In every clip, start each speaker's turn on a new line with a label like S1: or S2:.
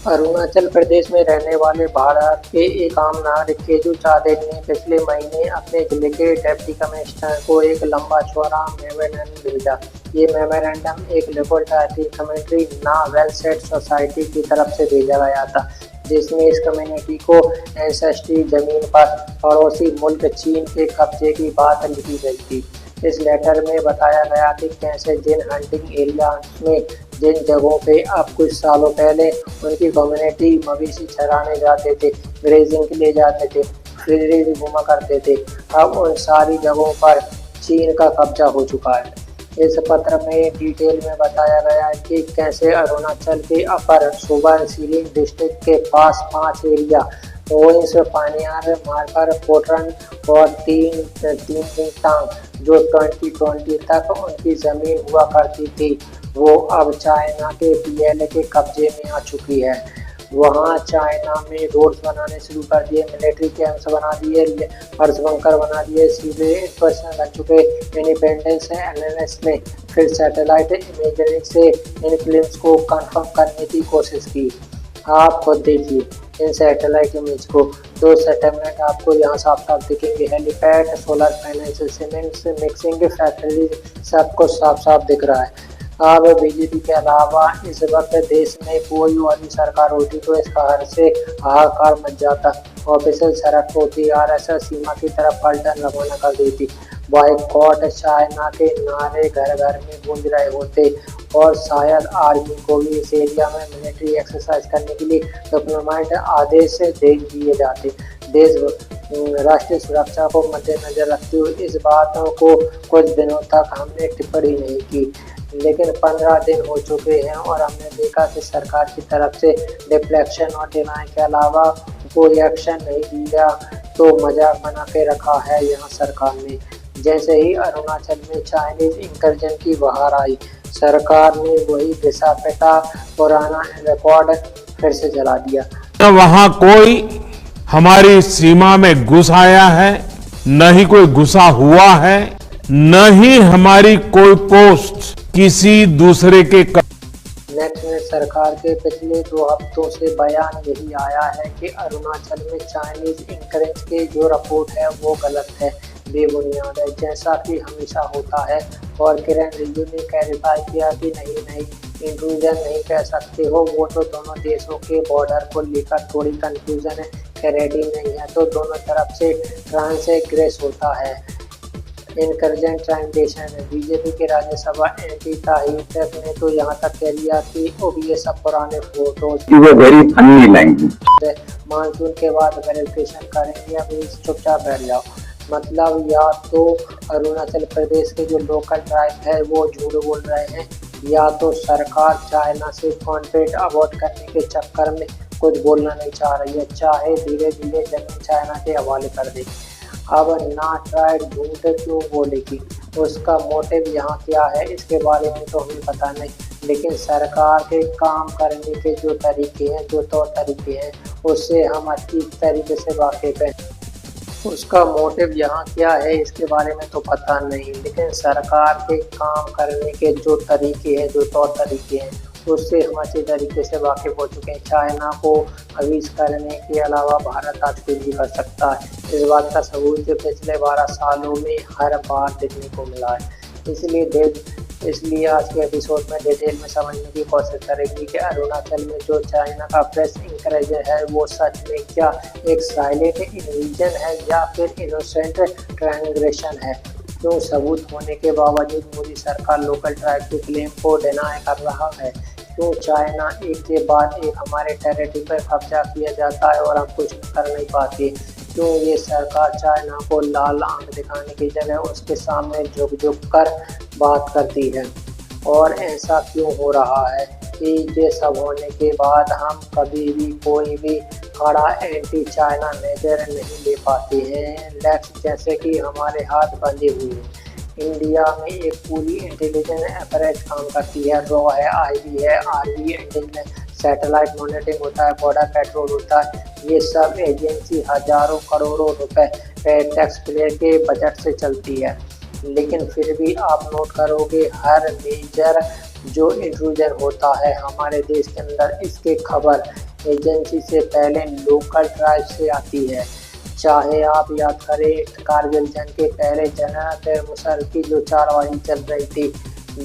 S1: अरुणाचल प्रदेश में रहने वाले भारत के एक आम नागरिक केजू चादेन ने पिछले महीने अपने जिले के डिप्टी कमिश्नर को एक लंबा चौड़ा मेमोरेंडम भेजा। ये मेमोरेंडम एक लिबरल टाइपिंग कम्युनिटी ना वेल सेट सोसाइटी की तरफ से भेजा गया था, जिसमें इस कम्युनिटी को एंसेस्ट्री जमीन पर पड़ोसी मुल्क चीन के कब्जे की बात लिखी गई थी। इस लेटर में बताया गया कि कैसे जिन हंटिंग एरिया में जिन जगहों पे अब कुछ सालों पहले उनकी कम्युनिटी मवेशी चराने जाते थे, ग्रेजिंग के लिए जाते थे, फ्रीली घूमा करते थे, अब उन सारी जगहों पर चीन का कब्जा हो चुका है। इस पत्र में डिटेल में बताया गया है कि कैसे अरुणाचल के अपर सुबनसिरी डिस्ट्रिक्ट के पास 5 एरिया वोइंस, पानियार, मार्कर, पोटरन और तीन टांग जो 2020 तक उनकी जमीन हुआ करती थी, वो अब चाइना के PLA के कब्जे में आ चुकी है। वहाँ चाइना में रोड्स बनाने शुरू कर दिए, मिलिट्री कैंप्स बना दिए, अर्थ बंकर बना दिए, सीधे पर्सन बन चुके। इंडिपेंडेंस NNS ने फिर सैटेलाइट इमेजरी से इन फिल्म्स को कंफर्म करने की कोशिश की। आप खुद देखिए इन सैटेलाइट इमेज को, 2 सेटलमेंट आपको यहाँ साफ साफ दिखेंगे। Helipad, solar panels, cement mixing factory, सब कुछ साफ साफ दिख रहा है। अब बीजेपी के अलावा इस वक्त देश में कोई और भी सरकार होती तो इस कहर से हाहाकार मच जाता। ऑफिशियल सड़क होती, RSS सीमा की तरफ पलटन रवाना कर देती, बॉयकॉट चाइना के नारे घर घर में गूंज रहे होते और शायद आर्मी को भी इस एरिया में मिलिट्री एक्सरसाइज करने के लिए डिप्लोमेट आदेश दे दिए जाते। देश राष्ट्रीय सुरक्षा को मद्देनजर रखते हुए इस बातों को कुछ दिनों तक हमने टिप्पणी नहीं की, लेकिन 15 दिन हो चुके हैं और हमने देखा कि सरकार की तरफ से डिफ्लेक्शन और डिनाई के अलावा कोई एक्शन नहीं लिया, तो मजाक बना के रखा है यहाँ सरकार ने। जैसे ही अरुणाचल में चाइनीज इंकर्जन की बहार आई, सरकार ने वही घिसा पिटा पुराना रिकॉर्ड फिर से जला दिया।
S2: न वहाँ कोई हमारी सीमा में घुस आया है, न ही कोई घुसा हुआ है, न ही हमारी कोई पोस्ट किसी दूसरे के
S1: नेशनल सरकार के पिछले 2 हफ्तों से बयान यही आया है कि अरुणाचल में चाइनीज इंकरेज के जो रिपोर्ट है वो गलत है, बेबुनियाद है, जैसा कि हमेशा होता है। और किरण रिजिजू ने क्लैरिफाई किया कि नहीं इंट्रूजन नहीं कह सकते हो, वो तो दोनों देशों के बॉर्डर को लेकर थोड़ी कंफ्यूजन है, क्लैरिटी नहीं है, तो दोनों तरफ से ट्रांसग्रेस होता है। इनकर्जन ट्रांजेक्शन है। बीजेपी के राज्यसभा MP ताहिर ने तो यहाँ तक कह लिया कि ये सब पुराने फोटोज मानसून के बाद वेरिफिकेशन करेंगे, अभी चुपचाप बैठ जाओ। मतलब या तो अरुणाचल प्रदेश के जो लोकल ट्राइब है वो झूठ बोल रहे हैं, या तो सरकार चाइना से कॉन्ट्रैक्ट अवॉइड करने के चक्कर में कुछ बोलना नहीं चाह रही है, चाहे धीरे धीरे जमीन चाइना के हवाले कर दे। अब ना ट्राइब झूठ क्यों बोलेगी, उसका मोटिव यहाँ क्या है इसके बारे में तो हमें पता नहीं, लेकिन सरकार के काम करने के जो तरीके हैं, जो तौर तरीके हैं, उससे हम अच्छी तरीके से वाकिफ हैं। उसका मोटिव यहाँ क्या है इसके बारे में तो पता नहीं, लेकिन सरकार के काम करने के जो तरीके हैं, जो तौर तरीके हैं, उससे हम अच्छी तरीके से वाकिफ हो चुके हैं। चाइना को अवीज करने के अलावा भारत आज कुछ भी कर सकता है, इस बात का सबूत पिछले 12 सालों में हर बार देखने को मिला है। इसलिए आज के एपिसोड में डिटेल में समझने की कोशिश करेंगे कि अरुणाचल में जो चाइना का प्रेस इंकरेजर है वो सच में क्या एक साइलेंट इन्वेजन है या फिर इनोसेंट ट्रांसग्रेशन है। क्यों सबूत होने के बावजूद मोदी सरकार लोकल ट्राइब के क्लेम को डिनाई कर रहा है? क्यों चाइना एक के बाद एक हमारे टेरिटरी पर कब्जा किया जाता है और हम कुछ कर नहीं पाते? क्यों ये सरकार चाइना को लाल आंख दिखाने की जगह उसके सामने झुक कर बात करती है? और ऐसा क्यों हो रहा है कि ये सब होने के बाद हम कभी भी कोई भी कड़ा एंटी चाइना मेजर नहीं ले पाते हैं? लेफ्ट जैसे कि हमारे हाथ बंधे हुए हैं। इंडिया में एक पूरी इंटेलिजेंस अपरेट काम करती है, रॉ है, IB है, RV इंटेलिजेंस, सैटेलाइट मॉनिटरिंग होता है, बॉर्डर पेट्रोल होता है। ये सब एजेंसी हजारों करोड़ों रुपए टैक्स पेयर के बजट से चलती है, लेकिन फिर भी आप नोट करोगे हर मेजर जो इंट्रूजन होता है हमारे देश के अंदर, इसके खबर एजेंसी से पहले लोकल ट्राइब से आती है। चाहे आप याद करें कारगिल जंग के पहले जनरल मुशर्रफ की जो चालबाजी चल रही थी,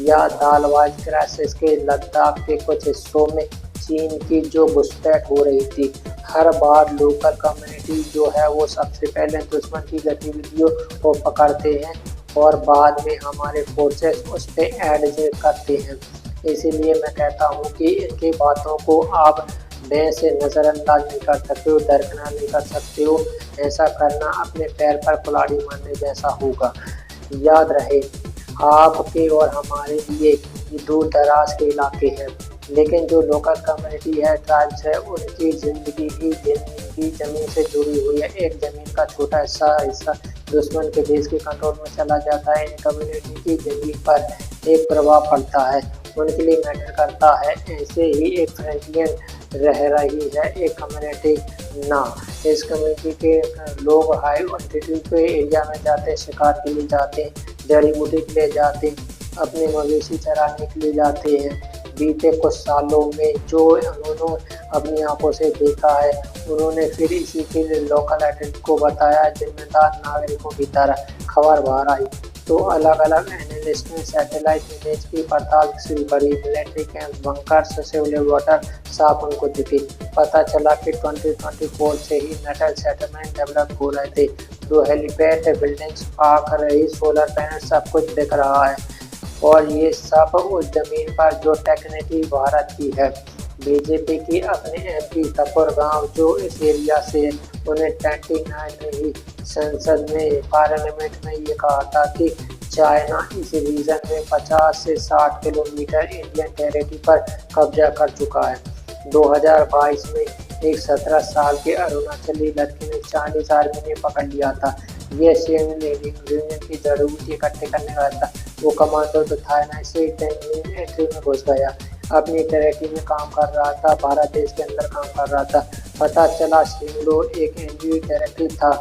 S1: या दालवाज क्राइसिस के लद्दाख के कुछ हिस्सों में चीन की जो घुसपैठ हो रही थी, हर बार लोकल कम्युनिटी जो है वो सबसे पहले दुश्मन की गतिविधियों को पकड़ते हैं और बाद में हमारे फोर्सेस उस पर एडजस्ट करते हैं। इसीलिए मैं कहता हूँ कि इनकी बातों को आप भय से नज़रअंदाज नहीं कर सकते हो, दरकिनार नहीं कर सकते हो। ऐसा करना अपने पैर पर कुल्हाड़ी मारने जैसा होगा। याद रहे, आपके और हमारे लिए ये दूर दराज के इलाके हैं, लेकिन जो लोकल कम्युनिटी है, ट्राइब्स है, उनकी ज़िंदगी ही ज़मीन से जुड़ी हुई है। एक ज़मीन का छोटा हिस्सा दुश्मन के देश के कंट्रोल में चला जाता है, इन कम्युनिटी की ज़िंदगी पर एक प्रभाव पड़ता है, उनके लिए मैटर करता है। ऐसे ही एक फ्रंटियर रह रही है एक कम्युनिटी ना। इस कम्युनिटी के लोग हाई अल्टीट्यूड पे एरिया में जाते हैं, शिकार के लिए जाते हैं, जड़ी बूटी के लिए जाते हैं, अपने मवेशी चराने के लिए जाते हैं। बीते कुछ सालों में जो उन्होंने अपनी आंखों से देखा है, उन्होंने फिर इसी के लिए लोकल अथॉरिटी को बताया। जिम्मेदार नागरिकों की तरह खबर बाहर आई तो अलग अलग एनालिस्ट ने सैटेलाइट इमेज की पड़ताल शुरू करी। Military camp, bunkers, civil water साफ उनको दिखे। पता चला कि 2024 से ही मेटल सेटलमेंट डेवलप हो रहे थे। तो हेलीपैड, बिल्डिंग्स, पार्क, रही, सोलर पैनल सब कुछ दिख रहा है, और ये सब उस जमीन पर जो टेक्निकली भारत की है। बीजेपी की अपने एमपी तपुर गांव जो इस एरिया से, उन्हें 29 में ही संसद में, पार्लियामेंट में ये कहा था कि चाइना इस रीजन में 50 से 60 किलोमीटर इंडियन टेरिटरी पर कब्जा कर चुका है। 2022 में एक 17 साल के अरुणाचली लड़के ने चाइनीज आर्मी ने पकड़ लिया था। ये यूनियन की जरूरत इकट्ठे करने वाला था। वो कमांडो तो था ना, इसे एंट्री में घुस गया, अपनी टेरिटरी में काम कर रहा था, भारत देश के अंदर काम कर रहा था। पता चला शिंगलो एक एनजीओ टेरिटरी था,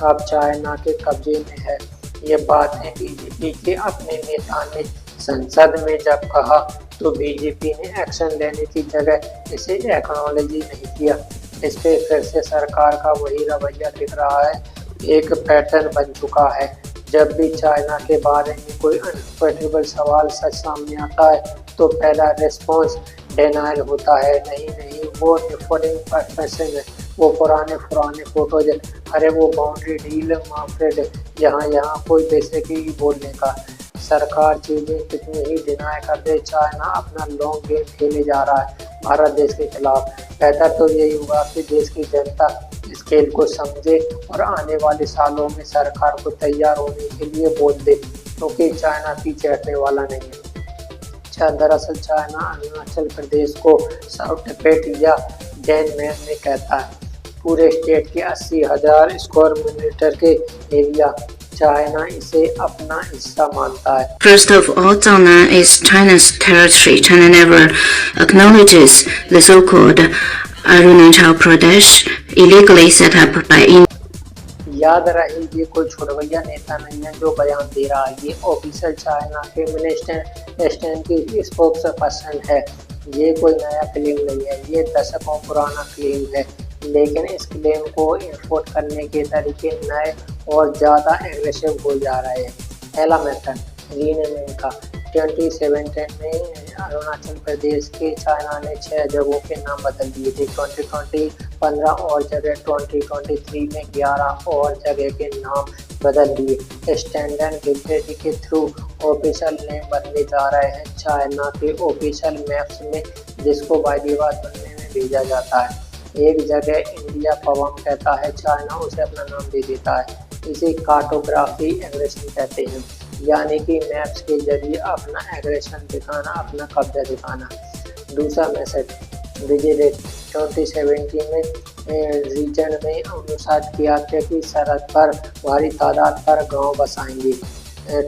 S1: अब चाइना के कब्जे में है। ये बातें बीजेपी के अपने नेता ने संसद में जब कहा तो बीजेपी ने एक्शन लेने की जगह इसे एक्नॉलेज नहीं किया। इस पे फिर से सरकार का वही रवैया दिख रहा है, एक पैटर्न बन चुका है। जब भी चाइना के बारे में कोई अनकंफर्टेबल सवाल सच सामने आता है तो पहला रिस्पॉन्स डिनायल होता है। नहीं वो डिफोल्डिंग परसेप्शन है, वो पुराने फोटोज है, अरे वो बाउंड्री डील मार्केट, यहाँ कोई बेसिकली बोलने का। सरकार चीज़ें कितनी ही डिनाई कर दे, चाइना अपना लॉन्ग गेम खेले जा रहा है भारत देश के खिलाफ। बेहतर तो यही होगा कि देश की जनता इस खेल को समझे और आने वाले सालों में सरकार को तैयार होने के लिए बोल दे, क्योंकि चाइना पीछे हटने वाला नहीं है। दरअसल चाइना अरुणाचल प्रदेश को साउथ टिबेट या डेनमैन में कहता है। पूरे स्टेट के 80,000 स्क्वायर किलोमीटर के एरिया चाइना इसे अपना हिस्सा मानता है।
S3: First of all, Zhangnan is China's territory. China never acknowledges the so-called Arunachal Pradesh illegally set up by India.
S1: याद रहे, ये कोई छुड़वैया नेता नहीं है जो बयान दे रहा है, ये ऑफिशियल चाइना के मिनिस्टर स्टैंड की स्पोक्स पर्सन है। ये कोई नया क्लेम नहीं है, ये दशकों पुराना क्लेम है, लेकिन इस क्लेम को इन्फोर्स करने के तरीके नए और ज़्यादा एग्रेसिव हो जा रहे हैं। पहला मेथड रीनेमिंग का। 2017 में अरुणाचल प्रदेश के चाइना ने 6 जगहों के नाम बदल दिए थे। 2020 15 और जगह, 2023 में 11 और जगह के नाम बदल दिए। स्टैंडर्ड गिल्टेडी के थ्रू ऑफिशियल नेम बदले जा रहे हैं चाइना के ऑफिशियल मैप्स में, जिसको वायदीवाद बनने में भेजा जाता है। एक जगह इंडिया पवम कहता है, चाइना उसे अपना नाम दे देता है। इसे कार्टोग्राफी एग्रेशन कहते हैं, यानी कि मैप्स के जरिए अपना एग्रेशन दिखाना, अपना कब्जा दिखाना। दूसरा मैसेज विजिलेट 2017 में रीजन में अनुसार किया था कि सरहद पर भारी तादाद पर गांव बसाएंगे।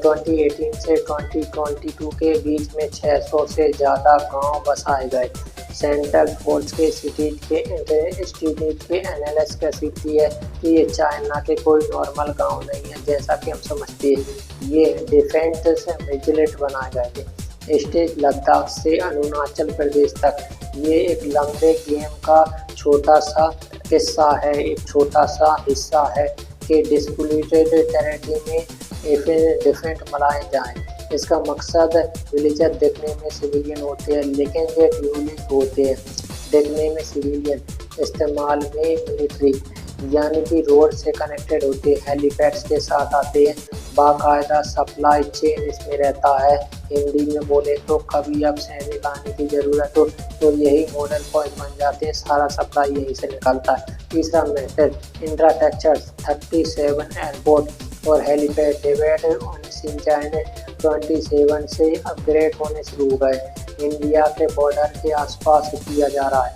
S1: 2018 से 2022 के बीच में 600 से ज़्यादा गांव बसाए गए। सेंट्रल फोर्स के सिटीज के इंस्टीट्यूट के एनालिस्ट कहती है कि ये चाइना के कोई नॉर्मल गांव नहीं है जैसा कि हम समझते हैं। ये डिफेंस से विजिलेंट बनाए गए थे। स्टेट लद्दाख से अरुणाचल प्रदेश तक ये एक लंबे गेम का छोटा सा किस्सा है, एक छोटा सा हिस्सा है कि डिस्प्यूटेड टेरिटरी में डिफरेंट बनाए जाएं। इसका मकसद विलेजर दिखने में सिविलियन होते हैं लेकिन ये ड्यूलिस्ट होते हैं, दिखने में सिविलियन, इस्तेमाल में मिलिट्री, यानी कि रोड से कनेक्टेड होते हैं, हेलीपैड्स के साथ आते हैं, बाकायदा सप्लाई चेन इसमें रहता है। हिंदी में बोले तो कभी अब सैनिक आने की ज़रूरत हो तो यही मॉडल पॉइंट बन जाते हैं, सारा सप्लाई यहीं से निकलता है। तीसरा मेथड, इंफ्रास्ट्रक्चर 37 एयरपोर्ट और हेलीपैड डिवाइड चाइना 27 से अपग्रेड होने शुरू हो गए। इंडिया के बॉर्डर के आसपास किया जा रहा है।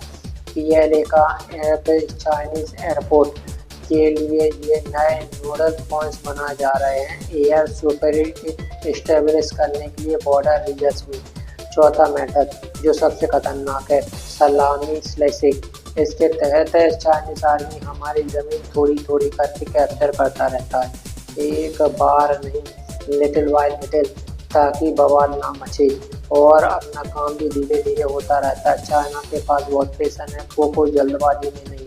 S1: PLA का ऐप चाइनीज एयरपोर्ट के लिए ये नए नोडल पॉइंट्स बनाए जा रहे हैं एयर सुपरिटी स्टेब्लिश करने के लिए बॉर्डर रीजन्स में। चौथा मेथड जो सबसे खतरनाक है, सलामी स्लैशिंग। इसके तहत चाइनीज आर्मी हमारी ज़मीन थोड़ी थोड़ी करके कैप्चर करता रहता है, एक बार नहीं, लिटिल बाय लिटिल, ताकि बवाल ना मचे और अपना काम भी धीरे धीरे होता रहता है। चाइना के पास बहुत पेशन है, वो कोई जल्दबाजी में नहीं।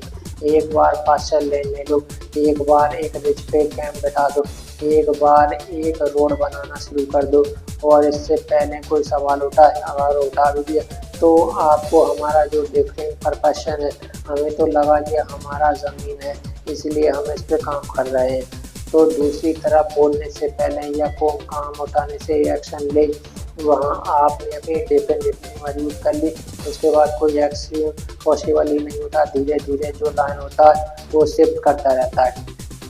S1: एक बार पार्सल लेने दो, एक बार एक रिच पे कैंप बैठा दो, एक बार एक रोड बनाना शुरू कर दो और इससे पहले कोई सवाल उठाए, अगर उठा भी दिया तो आपको हमारा जो डिफरेंट परपशन है, हमें तो लगा लिया हमारा ज़मीन है इसलिए हम इस पर काम कर रहे हैं। तो दूसरी तरफ बोलने से पहले या कोई काम उठाने से एक्शन ले, वहाँ आपने अपनी डिफेंस इतनी मजबूत कर ली, उसके बाद कोई एक्शन पॉसिबल ही नहीं होता। धीरे धीरे जो लाइन होता है वो शिफ्ट करता रहता है।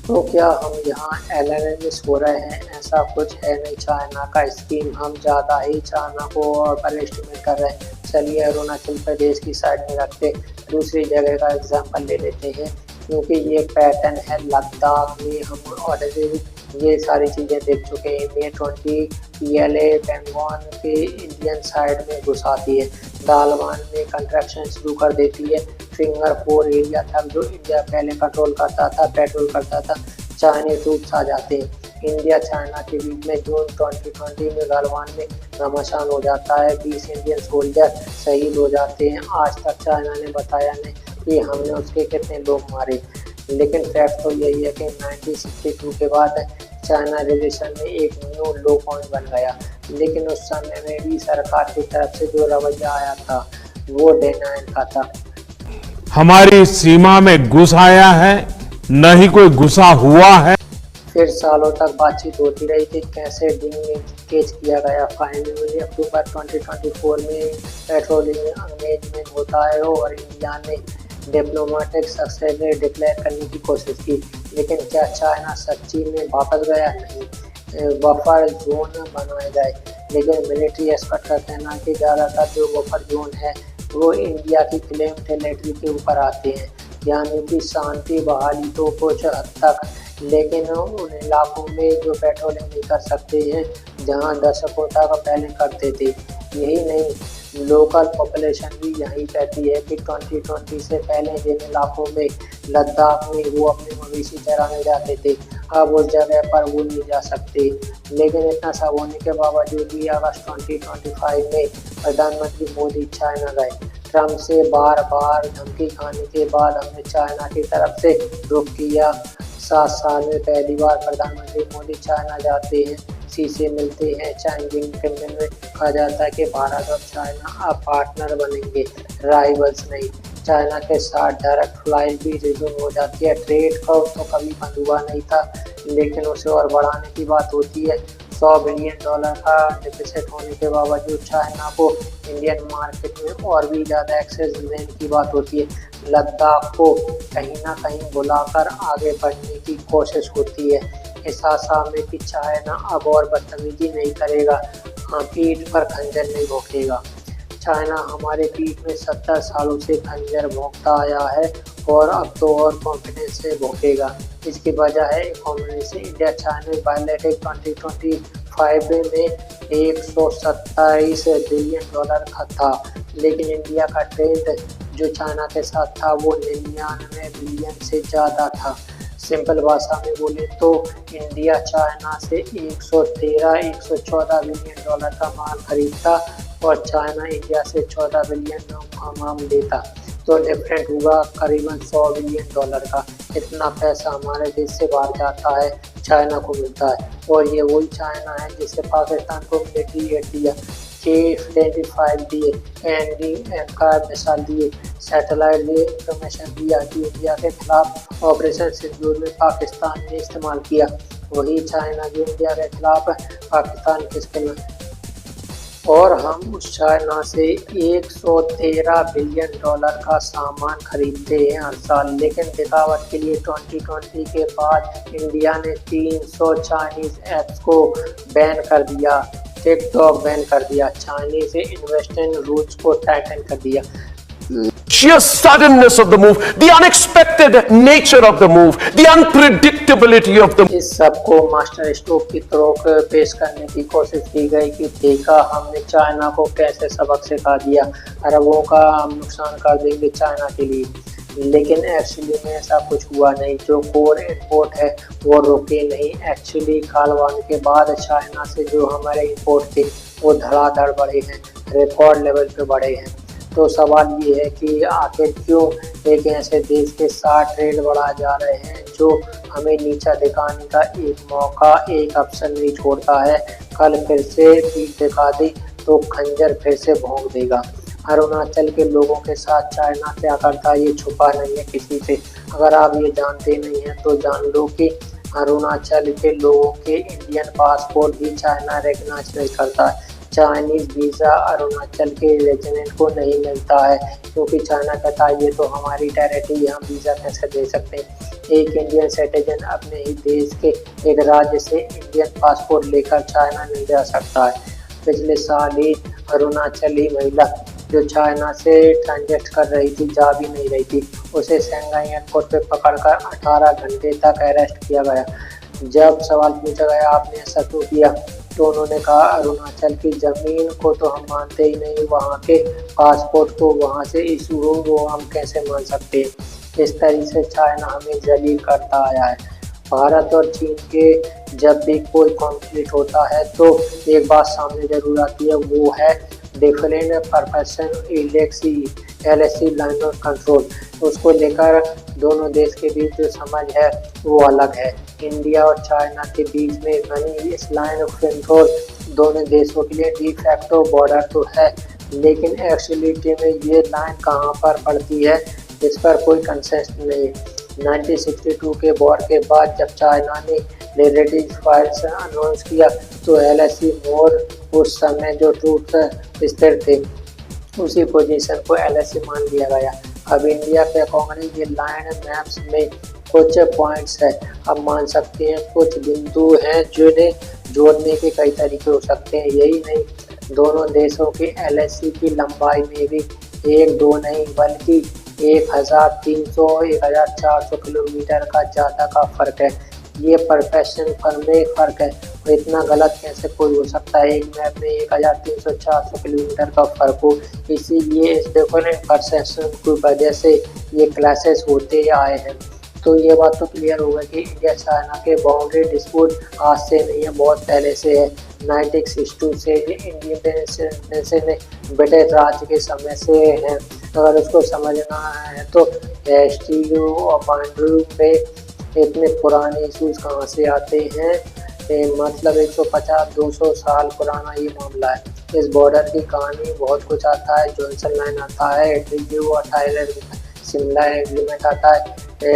S1: तो क्या हम यहाँ एनालिसिस हो रहे हैं? ऐसा कुछ है नहीं। चाइना का स्कीम हम ज़्यादा ही चाइना को ओवर एस्टिमेट कर रहे हैं। चलिए अरुणाचल प्रदेश की साइड में रखते दूसरी जगह का एग्जाम्पल ले लेते हैं, क्योंकि ये पैटर्न है। लद्दाख में हम ऑलरेडी ये सारी चीज़ें देख चुके हैं। May-20 PLA पेंगोंग के इंडियन साइड में घुसाती है, दालवान में कंस्ट्रक्शन शुरू कर देती है। फिंगर 4 एरिया तक जो इंडिया पहले कंट्रोल करता था, पेट्रोल करता था, चाइनीज ट्रूप्स आ जाते हैं। इंडिया चाइना के बीच में जून 2020 में गालवान में घमासान हो जाता है, 20 इंडियन सोल्जर शहीद हो जाते हैं। आज तक चाइना ने बताया नहीं कि हमने उसके कितने लोग मारे, लेकिन फैक्ट तो यही है कि 1962 के बाद चाइना रिलेशन में एक न्यू लो पॉइंट बन गया। लेकिन उस समय में भी सरकार की तरफ से जो रवैया आया था वो डिनायल का था।
S2: हमारी सीमा में घुस आया है, न ही कोई घुसा हुआ है।
S1: फिर सालों तक बातचीत होती रही कि कैसे डिंगेज किया गया। फाइनली अक्टूबर 2024 में पेट्रोलिंग एंगेजमेंट होता है और इंडिया ने डिप्लोमेटिक सक्सेस डिक्लेयर करने की कोशिश की। लेकिन क्या चाइना सच्ची में वापस गया? नहीं। बफर जोन बनाए गए, लेकिन मिलिट्री एक्सपर्ट का कहना है कि ज़्यादातर जो बफर जोन है वो इंडिया की क्लेम टेरिटरी के ऊपर आते हैं, यानी कि शांति बहाली तो कुछ हद तक, लेकिन उन इलाकों में जो पेट्रोलिंग नहीं कर सकते हैं जहां दशकों तक पहले करते थे। यही नहीं, लोकल पॉपुलेशन भी यही कहती है कि 2020 से पहले जिन इलाकों में लद्दाख में वो अपने मवेशी चराने जाते थे, अब उस जगह पर वो नहीं जा सकते। लेकिन इतना सब होने के बावजूद भी अगस्त 2025 में प्रधानमंत्री मोदी चाइना गए। ट्रम्प से बार बार धमकी खाने के बाद हमने चाइना की तरफ से रुख किया। 7 साल में पहली बार प्रधानमंत्री मोदी चाइना जाते हैं, सी से मिलते हैं। चाइनीज कैंपेन में कहा जाता है कि भारत और चाइना अब पार्टनर बनेंगे, राइवल्स नहीं। चाइना के साथ डायरेक्ट फ्लाइट भी रिज्यूम हो जाती है। ट्रेड का तो कभी बंद हुआ नहीं था, लेकिन उसे और बढ़ाने की बात होती है। $100 बिलियन का डिफिसिट होने के बावजूद चाइना को इंडियन मार्केट में और भी ज़्यादा एक्सेस देने की बात होती है। लद्दाख को कहीं ना कहीं बुलाकर आगे बढ़ने की कोशिश होती है, इस आशा में कि चाइना अब और बदतमीजी नहीं करेगा, पीठ पर खंजर नहीं भोंकेगा। चाइना हमारे पीठ में 70 सालों से खंजर भोंकता आया है और अब तो और कॉन्फिडेंस से भोंकेगा। इसकी वजह है इकोनॉमी से। इंडिया चाइना बायलैटरल 2025 में $127 बिलियन का था, लेकिन इंडिया का ट्रेड जो चाइना के साथ था वो 99 बिलियन से ज़्यादा था। सिंपल भाषा में बोले तो इंडिया चाइना से 114 बिलियन का माल खरीदता और चाइना इंडिया से 14 बिलियन का माल लेता। तो डिफरेंट हुआ करीबन $100 बिलियन का। इतना पैसा हमारे देश से बाहर जाता है, चाइना को मिलता है। और ये वही चाइना है जिससे पाकिस्तान को मिलिट्री एड दिया, F-35 दिए, NDM का मिसाइल दिए, सैटेलाइट दिए, इंफॉर्मेशन दिया कि इंडिया के खिलाफ ऑपरेशन सिंदूर में पाकिस्तान ने इस्तेमाल किया। वही चाइना जो इंडिया के खिलाफ पाकिस्तान के खिलाफ, और हम उस चाइना से $113 बिलियन का सामान खरीदते हैं हर साल। लेकिन दिखावट के लिए 2020 के बाद इंडिया ने 300 चाइनीज ऐप्स को बैन कर दिया, टिकटॉक बैन कर दिया, चाइनीज इन्वेस्टमेंट रूल्स को टाइटन कर दिया।
S4: Sheer suddenness of the move, the unexpected nature of the move, the unpredictability of the
S1: इस सबको मास्टर स्ट्रोक की तरह पेश करने की कोशिश की गई कि देखा हमने चाइना को कैसे सबक सिखा दिया, अरबों का हम नुकसान कर देंगे चाइना के लिए। लेकिन एक्चुअली में ऐसा कुछ हुआ नहीं। जो कोर इंपोर्ट है वो रुके नहीं। एक्चुअली कालवान के बाद चाइना से जो हमारे इंपोर्ट थे वो धड़ाधड़ बढ़े हैं, रिकॉर्ड लेवल पे बढ़े हैं। तो सवाल ये है कि आखिर क्यों एक ऐसे देश के साथ ट्रेड बढ़ा जा रहे हैं जो हमें नीचा दिखाने का एक मौका, एक अवसर नहीं छोड़ता है। कल फिर से पीठ दिखा दी तो खंजर फिर से भोंक देगा। अरुणाचल के लोगों के साथ चाइना क्या करता है ये छुपा नहीं है किसी से। अगर आप ये जानते नहीं हैं तो जान लो कि अरुणाचल के लोगों के इंडियन पासपोर्ट भी चाइना रिकॉग्नाइज नहीं करता है। चाइनीज वीज़ा अरुणाचल के रेजिडेंट को नहीं मिलता है क्योंकि चाइना कहता है ये तो हमारी टेरिटरी, हम वीज़ा कैसे दे सकते हैं। एक इंडियन सिटीजन अपने ही देश के एक राज्य से इंडियन पासपोर्ट लेकर चाइना नहीं जा सकता है। पिछले साल ही अरुणाचली महिला जो चाइना से ट्रांजेक्ट कर रही थी, जा भी नहीं रही थी, उसे शंघाई एयरपोर्ट पे पकड़कर 18 घंटे तक अरेस्ट किया गया। जब सवाल पूछा गया आपने ऐसा क्यों किया, तो उन्होंने कहा अरुणाचल की ज़मीन को तो हम मानते ही नहीं, वहाँ के पासपोर्ट को वहाँ से इशू हो वो हम कैसे मान सकते हैं। इस तरीके से चाइना हमें जलील करता आया है। भारत और चीन के जब भी कोई कॉन्फ्लिक्ट होता है तो एक बात सामने जरूर आती है, वो है different perception LAC line of control. उसको लेकर दोनों देश के बीच जो समझ है वो अलग है। इंडिया और चाइना के बीच में बनी इस लाइन ऑफ कंट्रोल दोनों देशों के लिए डी फैक्टो बॉर्डर तो है, लेकिन एक्चुअलिटी में ये लाइन कहाँ पर पड़ती है इस पर कोई कंसेंसस नहीं है। 1962 के वॉर के बाद जब चाइना ने रिलेटिव फाइल्स अनाउंस किया तो LAC मोर उस समय जो ट्रूथ स्थिर थे उसी पोजीशन को LAC मान लिया गया। अब इंडिया के अकॉर्डिंग ये लाइन मैप्स में कुछ पॉइंट्स है, अब मान सकते हैं कुछ बिंदु हैं जिन्हें जोड़ने के कई तरीके हो सकते हैं। यही नहीं, दोनों देशों के LAC की लंबाई में भी 1-2 नहीं बल्कि 1300-1400 किलोमीटर का ज़्यादा का फ़र्क है। ये परसेप्शन पर में फ़र्क है, तो इतना गलत कैसे कोई हो सकता है। एक मैप में 1300-1400 किलोमीटर का फ़र्क हो। इसीलिए इस डिफरेंट परसेप्शन की वजह से ये क्लैशेस होते आए हैं। तो ये बात तो क्लियर होगा कि इंडिया चाइना के बाउंड्री डिस्प्यूट आज से नहीं है, बहुत पहले से है। 1962 से इंडिपेंडेंस ने ब्रिटिश राज के समय से है। अगर उसको समझना है तो STU और बाउंड्री पे इतने पुराने इशूज़ कहाँ से आते हैं। मतलब 150-200 साल पुराना ये मामला है। इस बॉर्डर की कहानी बहुत कुछ आता है। जॉनसन लाइन आता है, treaty of Thailand, Shimla agreement आता है,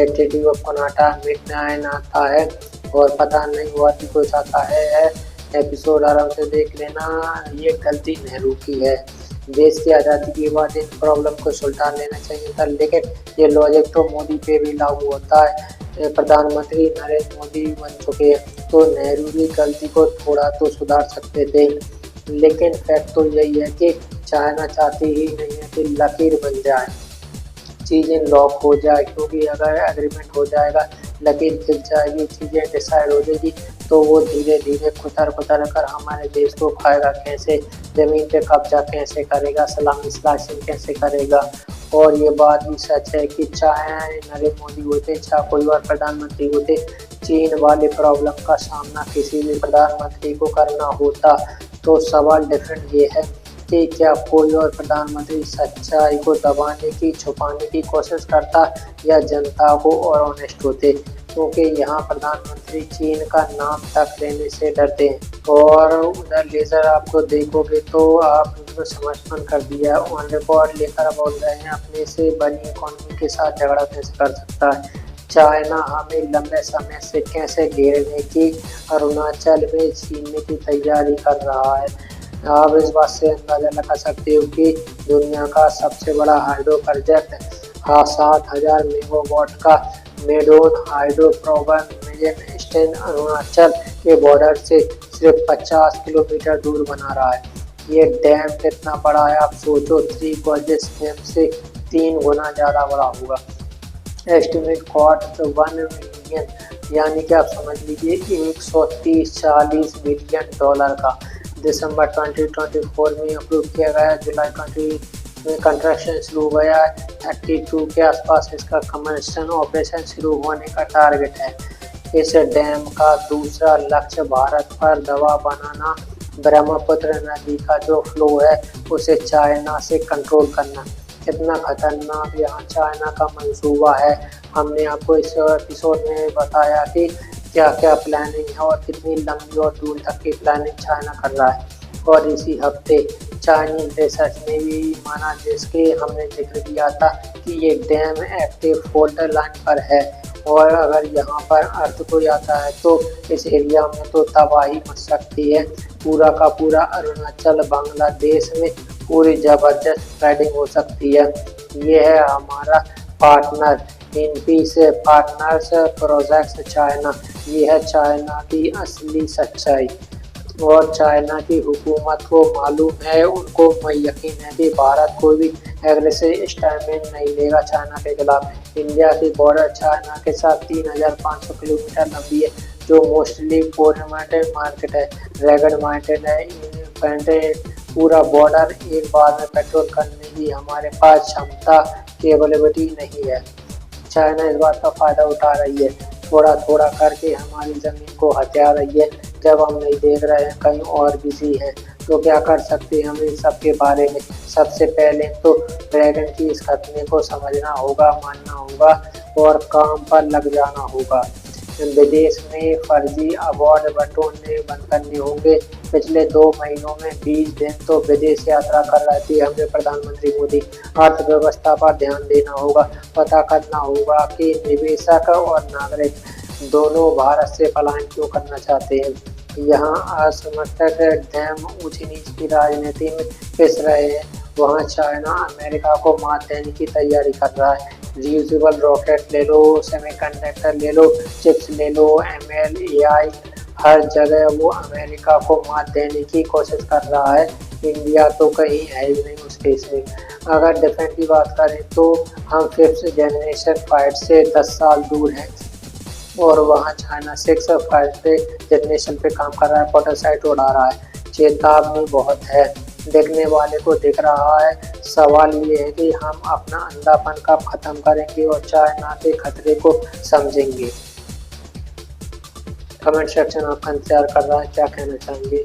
S1: ट्रीटी ऑफ कनाडा, मिडनाइन आता है और पता नहीं हुआ कि कुछ आता है। एपिसोड आराम से देख लेना। ये गलती नेहरू की है। देश की आज़ादी के बाद इन प्रॉब्लम को सुलझा लेना चाहिए था, लेकिन ये लॉजिक तो मोदी पे भी लागू होता है। प्रधानमंत्री नरेंद्र मोदी बन चुके हैं तो नेहरू की गलती को थोड़ा तो सुधार सकते थे। लेकिन फैक्ट तो यही है कि चाइना चाहती ही नहीं है कि लकीर बन जाए, चीज़ें लॉक हो जाए, क्योंकि अगर एग्रीमेंट हो जाएगा, लकीर खिंच जाएगी, चीज़ें डिसाइड हो जाएगी तो वो धीरे धीरे कुतर कर हमारे देश को खाएगा कैसे, ज़मीन पे कब्जा कैसे करेगा, सलामी स्लाइसिंग कैसे करेगा। और ये बात भी सच है कि चाहे नरेंद्र मोदी होते, चाहे कोई और प्रधानमंत्री होते, चीन वाले प्रॉब्लम का सामना किसी भी प्रधानमंत्री को करना होता। तो सवाल डिफरेंट ये है कि क्या कोई और प्रधानमंत्री सच्चाई को दबाने की, छुपाने की कोशिश करता या जनता को और ऑनेस्ट होते, क्योंकि यहाँ प्रधानमंत्री चीन का नाम तक लेने से डरते हैं। और उधर लेजर आपको देखोगे तो आप उनको समर्थन कर दिया, ऑन रिकॉर्ड लेकर बोल रहे हैं अपने से बनी इकोनॉमी के साथ झगड़ा कैसे कर सकता है। चाइना हमें लंबे समय से कैसे घेरने की अरुणाचल में छीनने की तैयारी कर रहा है। आप इस बात से अंदाजा लगा सकते हो कि दुनिया का सबसे बड़ा हाइड्रो प्रोजेक्ट 7,000 मेगावाट का मेडोन हाइड्रो पावर मिजन स्टेन अरुणाचल के बॉर्डर से सिर्फ 50 किलोमीटर दूर बना रहा है। ये डैम कितना बड़ा है आप सोचो, 3 गॉर्जियस डैम से 3 गुना ज़्यादा बड़ा होगा। एस्टिमेट कॉस्ट 1 मिलियन, यानी कि आप समझ लीजिए 130-140 मिलियन डॉलर का। दिसंबर 2024 में अप्रूव किया गया, जुलाई 20 में कंस्ट्रक्शन शुरू हो गया है। 32 के आसपास इसका कमर्शियल ऑपरेशन शुरू होने का टारगेट है। इस डैम का दूसरा लक्ष्य भारत पर दबाव बनाना, ब्रह्मपुत्र नदी का जो फ्लो है उसे चाइना से कंट्रोल करना। कितना खतरनाक यहाँ चाइना का मंसूबा है। हमने आपको इस एपिसोड में बताया कि क्या क्या प्लानिंग है और कितनी लंबी और दूर तक की प्लानिंग चाइना कर रहा है। और इसी हफ्ते चाइनीज रिसर्च ने भी माना, जिसके हमने जिक्र किया था कि ये डैम एक्टिव फॉल्ट लाइन पर है और अगर यहाँ पर अर्थ कोई आता है तो इस एरिया में तो तबाही मच सकती है। पूरा का पूरा अरुणाचल बांग्लादेश में पूरी जबरदस्त स्प्रेडिंग हो सकती है। ये है हमारा partner in peace partners projects China. ये है चाइना की असली सच्चाई और चाइना की हुकूमत को मालूम है, उनको यकीन है कि भारत कोई भी एग्रेसिव स्टैंड नहीं लेगा चाइना के खिलाफ। इंडिया की बॉर्डर चाइना के साथ 3,500 किलोमीटर लंबी है, जो मोस्टली पोर्टमेंटेड मार्केट है, रेगड मार्केट है। पूरा बॉर्डर एक बार में पेट्रोल करने की हमारे पास क्षमता कैपेबिलिटी नहीं है। चाइना इस बात का फायदा उठा रही है, थोड़ा थोड़ा करके हमारी जमीन को हथिया रही है। जब हम नहीं देख रहे हैं, कहीं और बिजी है, तो क्या कर सकते हैं हम इन सब के बारे में। सबसे पहले तो ड्रैगन की इस खतरे को समझना होगा, मानना होगा और काम पर लग जाना होगा। विदेश में फर्जी अवार्ड बटोरने बंद करने होंगे। पिछले 2 महीनों में 20 दिन तो विदेश यात्रा कर रहे थे हमें प्रधानमंत्री मोदी। अर्थव्यवस्था पर ध्यान देना होगा, पता करना होगा कि निवेशक और नागरिक दोनों भारत से पलायन क्यों करना चाहते हैं। यहाँ असमर्थक डैम ऊंची नीच की राजनीति में पिस रहे हैं, वहाँ चाइना अमेरिका को मात देने की तैयारी कर रहा है। रियूजेबल रॉकेट ले लो, सेमीकंडक्टर ले लो, चिप्स ले लो, ML, AI, हर जगह वो अमेरिका को मात देने की कोशिश कर रहा है। इंडिया तो कहीं है ही नहीं उस केस में। अगर डिफेंस की बात करें तो हम 5th जनरेशन फाइट से 10 साल दूर हैं और वहाँ चाइना 6th जनरेशन पे काम कर रहा है, प्रोटोटाइप उड़ा रहा है। चेतावनी बहुत है, देखने वाले को दिख रहा है। सवाल ये है कि हम अपना अंधापन कब खत्म करेंगे और चाइना के खतरे को समझेंगे। कमेंट सेक्शन आपका इंतजार कर रहा है, क्या कहना चाहेंगे।